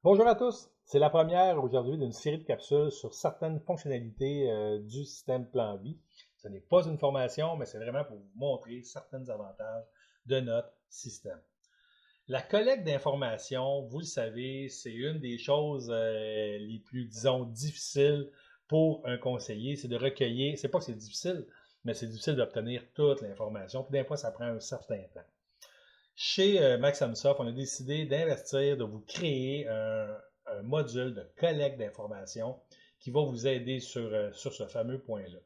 Bonjour à tous, c'est la première aujourd'hui d'une série de capsules sur certaines fonctionnalités du système Plan Vie. Ce n'est pas une formation, mais c'est vraiment pour vous montrer certains avantages de notre système. La collecte d'informations, vous le savez, c'est une des choses les plus, disons, difficiles pour un conseiller, c'est de recueillir, c'est pas que c'est difficile, mais c'est difficile d'obtenir toute l'information, puis des fois ça prend un certain temps. Chez Maxamsoft, on a décidé d'investir, de vous créer un module de collecte d'informations qui va vous aider sur ce fameux point-là.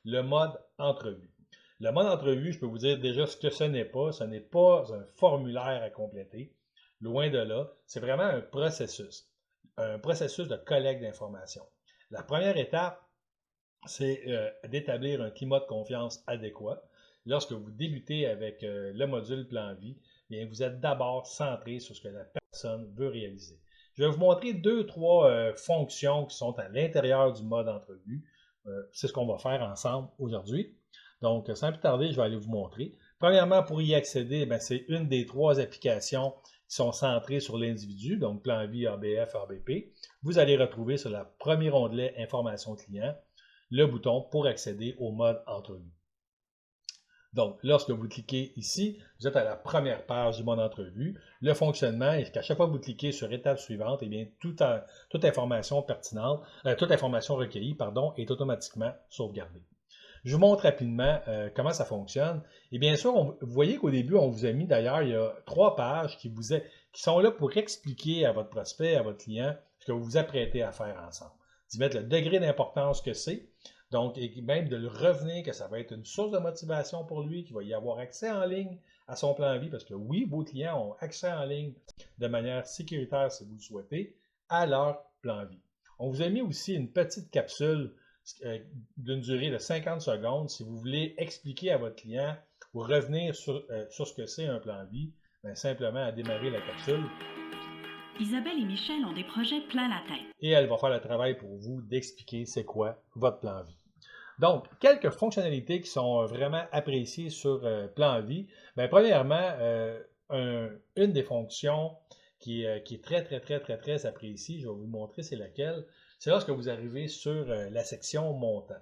Le mode entrevue. Le mode entrevue, je peux vous dire déjà ce que ce n'est pas. Ce n'est pas un formulaire à compléter. Loin de là, c'est vraiment un processus de collecte d'informations. La première étape, c'est d'établir un climat de confiance adéquat. Lorsque vous débutez avec le module Plan Vie, bien, vous êtes d'abord centré sur ce que la personne veut réaliser. Je vais vous montrer deux, trois fonctions qui sont à l'intérieur du mode entrevue. C'est ce qu'on va faire ensemble aujourd'hui. Donc, sans plus tarder, je vais aller vous montrer. Premièrement, pour y accéder, c'est une des trois applications qui sont centrées sur l'individu, donc Plan Vie, ABF, ABP. Vous allez retrouver sur le premier onglet Information client le bouton pour accéder au mode entrevue. Donc, lorsque vous cliquez ici, vous êtes à la première page du mode entrevue. Le fonctionnement est qu'à chaque fois que vous cliquez sur étape suivante, eh bien, toute information pertinente, toute information recueillie, pardon, est automatiquement sauvegardée. Je vous montre rapidement comment ça fonctionne. Et bien sûr, vous voyez qu'au début, on vous a mis d'ailleurs, il y a trois pages qui sont là pour expliquer à votre prospect, à votre client, ce que vous vous apprêtez à faire ensemble. D'y mettre le degré d'importance que c'est. Donc, et même de le revenir que ça va être une source de motivation pour lui, qu'il va y avoir accès en ligne à son plan de vie, parce que oui, vos clients ont accès en ligne de manière sécuritaire, si vous le souhaitez, à leur plan de vie. On vous a mis aussi une petite capsule d'une durée de 50 secondes si vous voulez expliquer à votre client ou revenir sur ce que c'est un plan de vie, simplement à démarrer la capsule. Isabelle et Michel ont des projets plein la tête. Et elle va faire le travail pour vous d'expliquer c'est quoi votre plan de vie. Donc, quelques fonctionnalités qui sont vraiment appréciées sur Plan Vie. Premièrement, une des fonctions qui est très appréciée, je vais vous montrer c'est laquelle, c'est lorsque vous arrivez sur la section montant.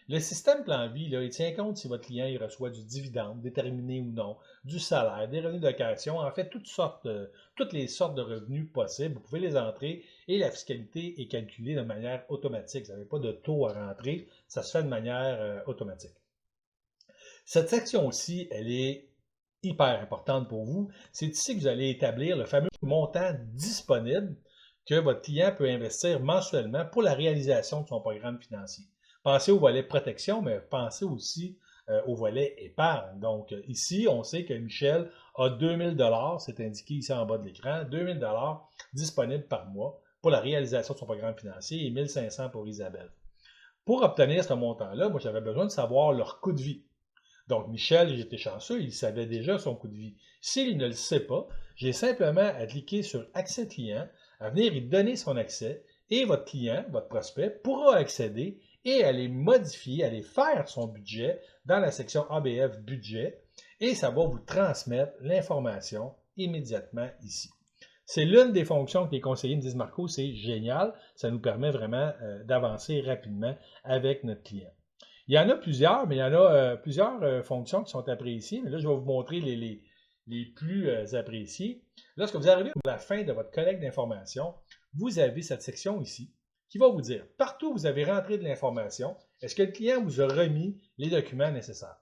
Le système Plan Vie, là, il tient compte si votre client il reçoit du dividende, déterminé ou non, du salaire, des revenus de location, en fait, toutes les sortes de revenus possibles. Vous pouvez les entrer et la fiscalité est calculée de manière automatique. Vous n'avez pas de taux à rentrer, ça se fait de manière automatique. Cette section-ci, elle est hyper importante pour vous. C'est ici que vous allez établir le fameux montant disponible que votre client peut investir mensuellement pour la réalisation de son programme financier. Pensez au volet protection, mais pensez aussi au volet épargne. Donc ici, on sait que Michel a 2000 $, c'est indiqué ici en bas de l'écran, 2000 $ disponibles par mois pour la réalisation de son programme financier et 1500 pour Isabelle. Pour obtenir ce montant-là, moi j'avais besoin de savoir leur coût de vie. Donc, Michel, j'étais chanceux, il savait déjà son coût de vie. S'il ne le sait pas, j'ai simplement à cliquer sur Accès client, à venir y donner son accès, et votre client, votre prospect, pourra accéder et aller modifier, aller faire son budget dans la section ABF Budget, et ça va vous transmettre l'information immédiatement ici. C'est l'une des fonctions que les conseillers me disent, Marco, c'est génial, ça nous permet vraiment d'avancer rapidement avec notre client. Il y en a plusieurs, mais il y en a plusieurs fonctions qui sont appréciées. Mais là, je vais vous montrer les plus appréciées. Lorsque vous arrivez à la fin de votre collecte d'informations, vous avez cette section ici qui va vous dire, partout où vous avez rentré de l'information, est-ce que le client vous a remis les documents nécessaires?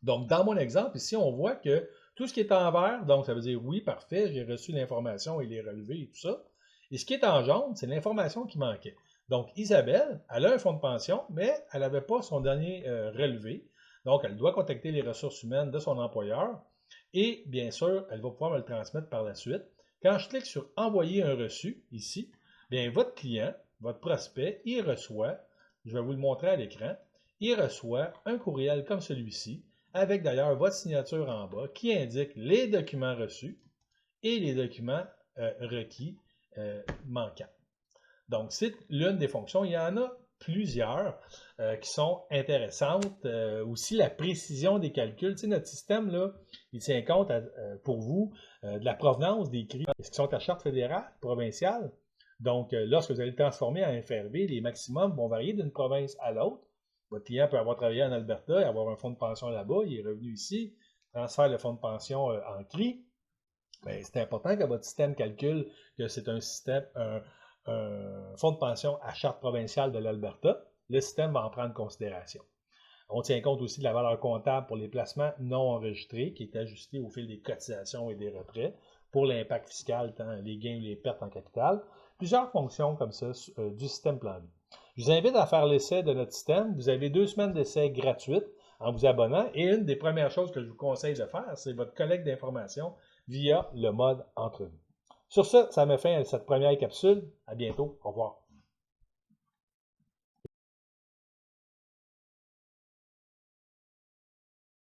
Donc, dans mon exemple, ici, on voit que tout ce qui est en vert, donc ça veut dire oui, parfait, j'ai reçu l'information et les relevés et tout ça. Et ce qui est en jaune, c'est l'information qui manquait. Donc, Isabelle, elle a un fonds de pension, mais elle n'avait pas son dernier relevé. Donc, elle doit contacter les ressources humaines de son employeur. Et bien sûr, elle va pouvoir me le transmettre par la suite. Quand je clique sur Envoyer un reçu, ici, bien, votre client, votre prospect, il reçoit, je vais vous le montrer à l'écran, il reçoit un courriel comme celui-ci, avec d'ailleurs votre signature en bas, qui indique les documents reçus et les documents requis manquants. Donc, c'est l'une des fonctions. Il y en a plusieurs qui sont intéressantes. Aussi, la précision des calculs. Tu sais, notre système, là, il tient compte pour vous de la provenance des CRI. Est-ce qu'ils sont à charte fédérale, provinciale? Donc, lorsque vous allez le transformer en FRV, les maximums vont varier d'une province à l'autre. Votre client peut avoir travaillé en Alberta et avoir un fonds de pension là-bas, il est revenu ici, transfère le fonds de pension en CRI. Bien, c'est important que votre système calcule que c'est un système, un fonds de pension à charte provinciale de l'Alberta. Le système va en prendre considération. On tient compte aussi de la valeur comptable pour les placements non enregistrés, qui est ajustée au fil des cotisations et des retraits, pour l'impact fiscal, tant les gains ou les pertes en capital. Plusieurs fonctions comme ça du système Plan Vie. Je vous invite à faire l'essai de notre système. Vous avez 2 semaines d'essai gratuites en vous abonnant. Et une des premières choses que je vous conseille de faire, c'est votre collecte d'informations via le mode entrevue. Sur ce, ça met fin à cette première capsule. À bientôt. Au revoir.